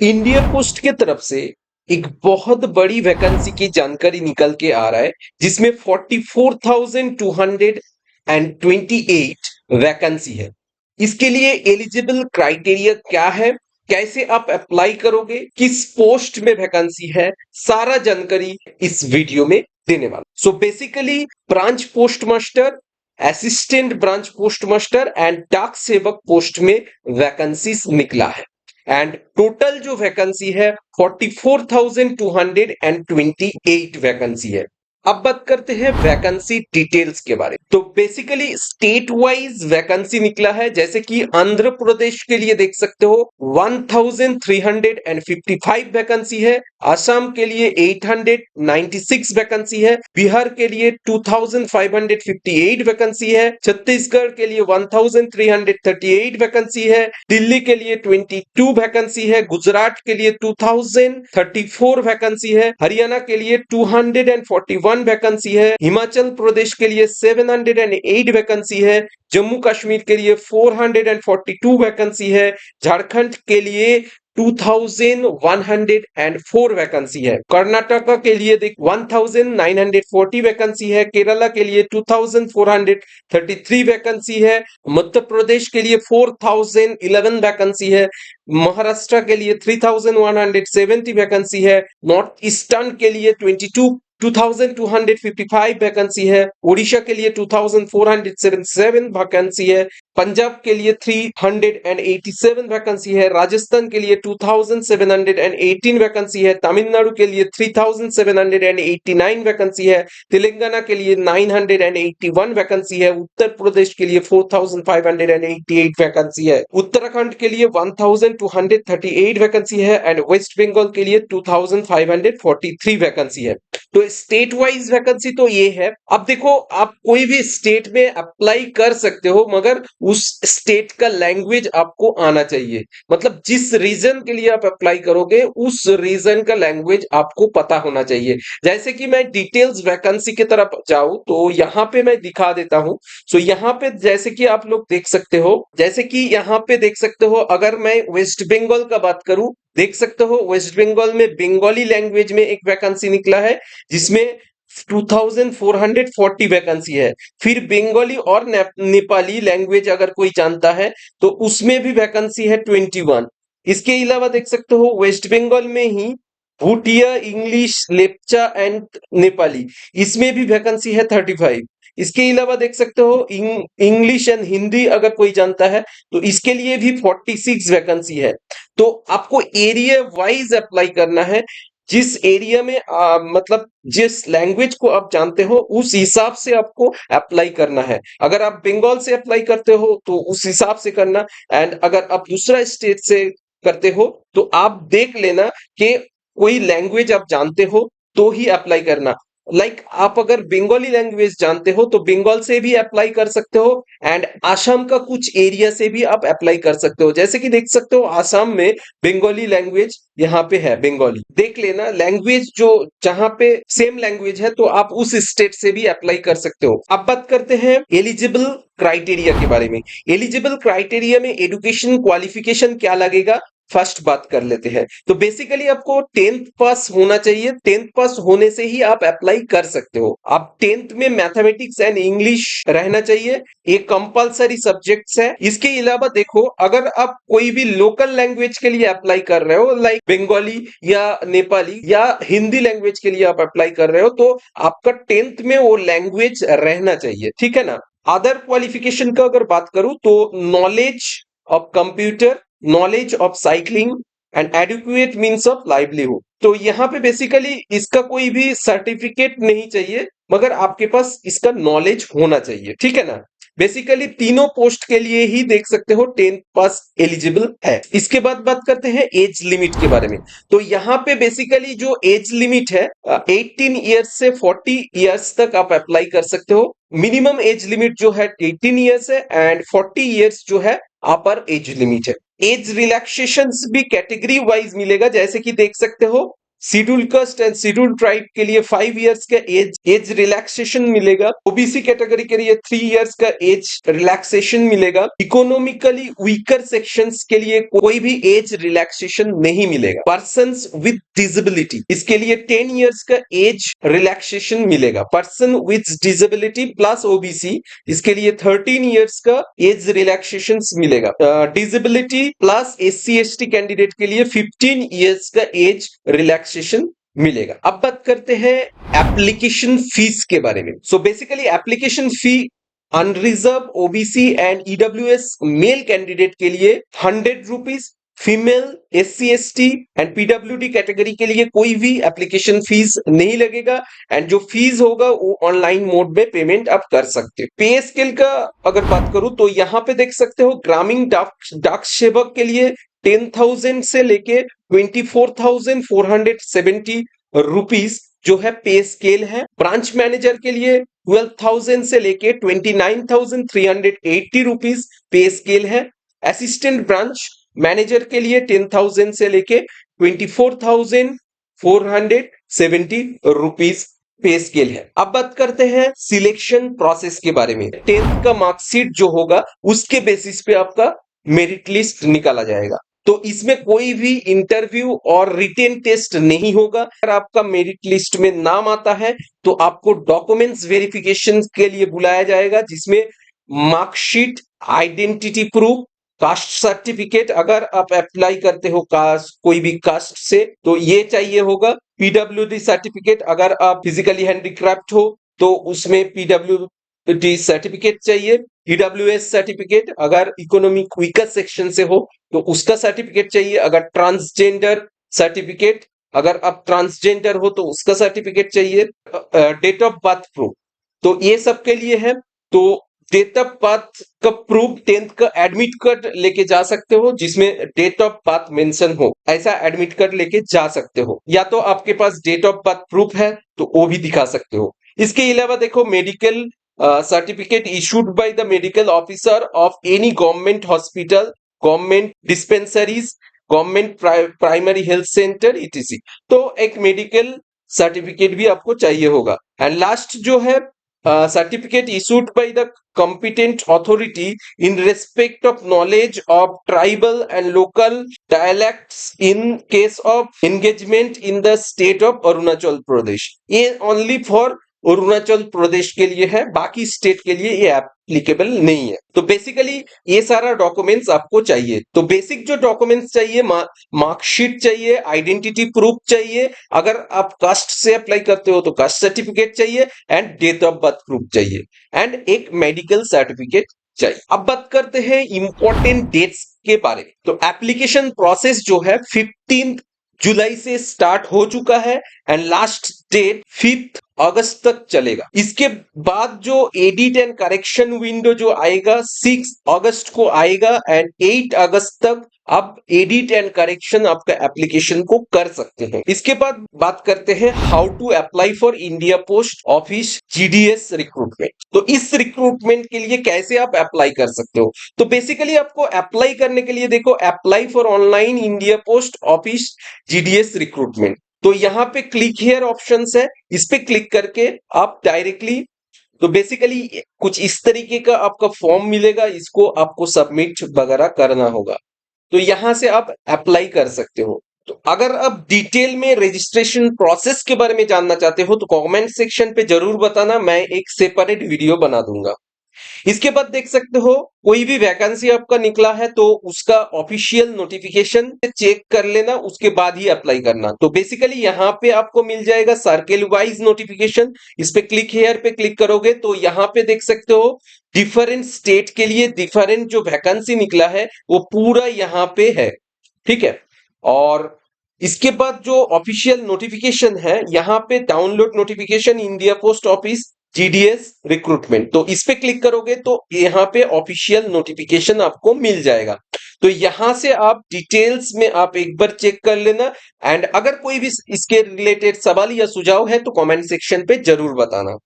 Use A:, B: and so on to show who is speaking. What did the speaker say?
A: India post के तरफ से एक बहुत बड़ी वैकेंसी की जानकारी निकल के आ रहा है जिसमें 44,228 वैकेंसी है। इसके लिए एलिजिबल क्राइटेरिया क्या है, कैसे आप अप्लाई करोगे, किस पोस्ट में वैकेंसी है, सारा जानकारी इस वीडियो में देने वाला। So basically branch post master, assistant branch post master and डाक सेवक पोस्ट में वैकेंसीज निकला है एंड टोटल जो वैकेंसी है 44,228 वैकेंसी है। अब बात करते हैं वैकेंसी डिटेल्स के बारे में। तो बेसिकली स्टेट वाइज वैकेंसी निकला है, जैसे कि आंध्र प्रदेश के लिए देख सकते हो 1355 वैकेंसी है, असम के लिए 896 वैकेंसी है, बिहार के लिए 2558 वैकेंसी है, छत्तीसगढ़ के लिए 1338 वैकेंसी है, दिल्ली के लिए 22 वैकेंसी है, गुजरात के लिए 2034 वैकेंसी है, हरियाणा के लिए 241 वैकेंसी है, हिमाचल प्रदेश के लिए 708 वैकेंसी है, जम्मू कश्मीर के लिए 442 वैकेंसी है, झारखंड के लिए 2104 वैकेंसी है, कर्नाटका के लिए देख 1940 वैकेंसी है, केरला के लिए 2433 वैकेंसी है, मध्य प्रदेश के लिए 4011 वैकेंसी है, महाराष्ट्र के लिए 3170 वैकेंसी है, नॉर्थ ईस्टर्न के लिए 2255 वैकेंसी है, उड़ीसा के लिए 2477 वैकेंसी है, पंजाब के लिए 387 वैकेंसी है, राजस्थान के लिए 2718 वैकेंसी है, तमिलनाडु के लिए 3789 वैकेंसी है, तेलंगाना के लिए 981 वैकेंसी है, उत्तर प्रदेश के लिए 4588 वैकेंसी है, उत्तराखंड के लिए 1238 वैकेंसी है एंड वेस्ट बंगाल के लिए 2543 वैकेंसी है। तो स्टेट वाइज वैकेंसी तो ये है। अब देखो, आप कोई भी स्टेट में अप्लाई कर सकते हो, मगर उस स्टेट का लैंग्वेज आपको आना चाहिए। मतलब जिस रीजन के लिए आप अप्लाई करोगे उस रीजन का लैंग्वेज आपको पता होना चाहिए। जैसे कि मैं डिटेल्स वैकेंसी की तरफ जाऊं तो यहाँ पे मैं दिखा देता हूं। सो यहाँ पे जैसे कि आप लोग देख सकते हो, जैसे कि यहाँ पे देख सकते हो, अगर मैं वेस्ट बंगाल का बात करूं, देख सकते हो वेस्ट बंगाल में बंगाली लैंग्वेज में एक वैकेंसी निकला है जिसमें 2440 वैकेंसी है। फिर बंगाली और नेपाली लैंग्वेज अगर कोई जानता है तो उसमें भी वैकेंसी है 21। इसके अलावा देख सकते हो वेस्ट बंगाल में ही भूटिया, इंग्लिश, लेप्चा एंड नेपाली, इसमें भी वैकेंसी है 35। इसके अलावा देख सकते हो इंग्लिश एंड हिंदी अगर कोई जानता है तो इसके लिए भी 46 वैकेंसी है। तो आपको एरिया वाइज अप्लाई करना है। जिस एरिया में मतलब जिस लैंग्वेज को आप जानते हो उस हिसाब से आपको अप्लाई करना है। अगर आप बंगाल से अप्लाई करते हो तो उस हिसाब से करना, एंड अगर आप दूसरा स्टेट से करते हो तो आप देख लेना कि कोई लैंग्वेज आप जानते हो तो ही अप्लाई करना। आप अगर बंगाली लैंग्वेज जानते हो तो बंगाल से भी अप्लाई कर सकते हो एंड आसाम का कुछ एरिया से भी आप अप्लाई कर सकते हो। जैसे कि देख सकते हो आसाम में बंगाली लैंग्वेज यहाँ पे है, बंगाली देख लेना। लैंग्वेज जो जहाँ पे सेम लैंग्वेज है तो आप उस स्टेट से भी अप्लाई कर सकते हो। अब बात करते हैं एलिजिबल क्राइटेरिया के बारे में। एलिजिबल क्राइटेरिया में एजुकेशन क्वालिफिकेशन क्या लगेगा, फर्स्ट बात कर लेते हैं। तो बेसिकली आपको 10th पास होना चाहिए। 10th पास होने से ही आप अप्लाई कर सकते हो। आप 10th में मैथमेटिक्स एंड इंग्लिश रहना चाहिए, ये कंपलसरी सब्जेक्ट्स है। इसके अलावा देखो, अगर आप कोई भी लोकल लैंग्वेज के लिए अप्लाई कर रहे हो, लाइक बंगाली या नेपाली या हिंदी लैंग्वेज के लिए आप अप्लाई कर रहे हो, तो आपका 10th में वो लैंग्वेज रहना चाहिए, ठीक है ना। अदर क्वालिफिकेशन का अगर बात करूं तो knowledge of computer, knowledge of cycling and adequate means of livelihood. तो यहाँ पे बेसिकली इसका कोई भी सर्टिफिकेट नहीं चाहिए, मगर आपके पास इसका नॉलेज होना चाहिए, ठीक है ना। बेसिकली तीनों पोस्ट के लिए ही देख सकते हो 10th पास एलिजिबल है। इसके बाद बात करते हैं एज लिमिट के बारे में। तो यहाँ पे बेसिकली जो एज लिमिट है 18 ईयर्स से 40 ईयर्स तक आप अप्लाई कर सकते हो। मिनिमम एज लिमिट जो है 18 ईयर्स है एंड 40 ईयर्स जो है अपर एज लिमिट है। एज रिलैक्सेशन भी कैटेगरी वाइज मिलेगा, जैसे कि देख सकते हो schedule caste and schedule tribe के लिए 5 इयर्स का एज रिलैक्सेशन मिलेगा। ओबीसी कैटेगरी के लिए 3 इयर्स का एज रिलैक्सेशन मिलेगा। इकोनॉमिकली वीकर सेक्शंस के लिए कोई भी एज रिलैक्सेशन नहीं मिलेगा। पर्सन्स विद डिसेबिलिटी इसके लिए 10 इयर्स का एज रिलैक्सेशन मिलेगा। Person with disability plus OBC इसके लिए 13 इयर्स का एज रिलैक्सेशन मिलेगा। Disability plus SC ST candidate के लिए 15 इयर्स का एज रिलैक्सेशन मिलेगा। अब बात करते हैं एप्लीकेशन फीस के बारे में। So basically application fee unreserved OBC and EWS male candidate के लिए 100 rupees, female SC ST and PWD category के लिए कोई भी एप्लीकेशन फीस नहीं लगेगा एंड जो फीस होगा वो ऑनलाइन मोड में पेमेंट आप कर सकते हो। पे स्केल का अगर बात करूं तो यहाँ पे देख सकते हो ग्रामीण डाक सेवक के लिए 10,000 से लेके 24,470 रुपीज जो है पे स्केल है। ब्रांच मैनेजर के लिए 12,000 से लेके 29,380 रुपीज पे स्केल है। असिस्टेंट ब्रांच मैनेजर के लिए 10,000 से लेके 24,470 रुपीज पे स्केल है। अब बात करते हैं सिलेक्शन प्रोसेस के बारे में। 10th का मार्कशीट जो होगा उसके बेसिस पे आपका मेरिट लिस्ट निकाला जाएगा। तो इसमें कोई भी इंटरव्यू और रिटेन टेस्ट नहीं होगा। अगर आपका मेरिट लिस्ट में नाम आता है तो आपको डॉक्यूमेंट्स वेरिफिकेशन के लिए बुलाया जाएगा, जिसमें marksheet, identity proof, caste certificate अगर आप अप्लाई करते हो कास्ट कोई भी कास्ट से तो ये चाहिए होगा। पीडब्ल्यूडी सर्टिफिकेट अगर आप फिजिकली हैंडीक्राफ्ट हो तो उसमें पीडब्ल्यूडी सर्टिफिकेट चाहिए। ईडब्ल्यूएस सर्टिफिकेट अगर इकोनॉमिक वीकर सेक्शन से हो तो उसका सर्टिफिकेट चाहिए। अगर ट्रांसजेंडर सर्टिफिकेट अगर आप ट्रांसजेंडर हो तो उसका सर्टिफिकेट चाहिए। डेट ऑफ बर्थ प्रूफ तो ये सब के लिए है। तो डेट ऑफ बर्थ का प्रूफ 10th का एडमिट कार्ड लेके जा सकते हो जिसमें डेट ऑफ बर्थ मेंशन हो, ऐसा एडमिट कार्ड लेके जा सकते हो। या तो आपके पास डेट ऑफ बर्थ प्रूफ है तो वो भी दिखा सकते हो। इसके अलावा देखो medical certificate issued by the medical officer of any government hospital, government dispensaries, government primary health centre etc.. तो एक मेडिकल सर्टिफिकेट भी आपको चाहिए होगा। एंड लास्ट जो है certificate issued by the competent authority in respect of knowledge of tribal and local dialects in case of engagement in the state of Arunachal Pradesh। ये only for Arunachal Pradesh के लिए है, बाकी स्टेट के लिए ये एप्लीकेबल नहीं है। तो बेसिकली ये सारा डॉक्यूमेंट्स आपको चाहिए। तो बेसिक जो डॉक्यूमेंट्स चाहिए, मार्कशीट चाहिए, आइडेंटिटी प्रूफ चाहिए, अगर आप कास्ट से अप्लाई करते हो तो कास्ट सर्टिफिकेट चाहिए and date of birth proof चाहिए एंड एक मेडिकल सर्टिफिकेट चाहिए। अब बात करते हैं इंपॉर्टेंट डेट्स के बारे में। तो एप्लीकेशन प्रोसेस जो है 15 जुलाई से स्टार्ट हो चुका है एंड लास्ट डेट 5 अगस्त तक चलेगा। इसके बाद जो एडिट एंड करेक्शन विंडो जो आएगा 6 अगस्त को आएगा एंड 8 अगस्त तक आप एडिट एंड करेक्शन आपका एप्लीकेशन को कर सकते हैं। इसके बाद बात करते हैं how to apply for India post office GDS recruitment. तो इस रिक्रूटमेंट के लिए कैसे आप अप्लाई कर सकते हो। तो बेसिकली आपको अप्लाई करने के लिए देखो apply for online India post office GDS recruitment. तो यहाँ पे क्लिक हियर ऑप्शन है, इस पे क्लिक करके आप डायरेक्टली तो बेसिकली कुछ इस तरीके का आपका फॉर्म मिलेगा, इसको आपको सबमिट वगैरह करना होगा। तो यहां से आप अप्लाई कर सकते हो। तो अगर आप डिटेल में रजिस्ट्रेशन प्रोसेस के बारे में जानना चाहते हो तो कमेंट सेक्शन पे जरूर बताना, मैं एक सेपरेट वीडियो बना दूंगा। इसके बाद देख सकते हो कोई भी वैकेंसी आपका निकला है तो उसका ऑफिशियल नोटिफिकेशन चेक कर लेना, उसके बाद ही अप्लाई करना। तो बेसिकली यहाँ पे आपको मिल जाएगा सर्किल वाइज नोटिफिकेशन। इस पे क्लिक हेयर पे क्लिक करोगे तो यहाँ पे देख सकते हो डिफरेंट स्टेट के लिए डिफरेंट जो वैकेंसी निकला है वो पूरा यहाँ पे है, ठीक है। और इसके बाद जो ऑफिशियल नोटिफिकेशन है यहाँ पे download notification India post office GDS recruitment, तो इस पे क्लिक करोगे तो यहाँ पे ऑफिशियल नोटिफिकेशन आपको मिल जाएगा। तो यहां से आप डिटेल्स में आप एक बार चेक कर लेना एंड अगर कोई भी इसके रिलेटेड सवाल या सुझाव है तो कमेंट सेक्शन पे जरूर बताना।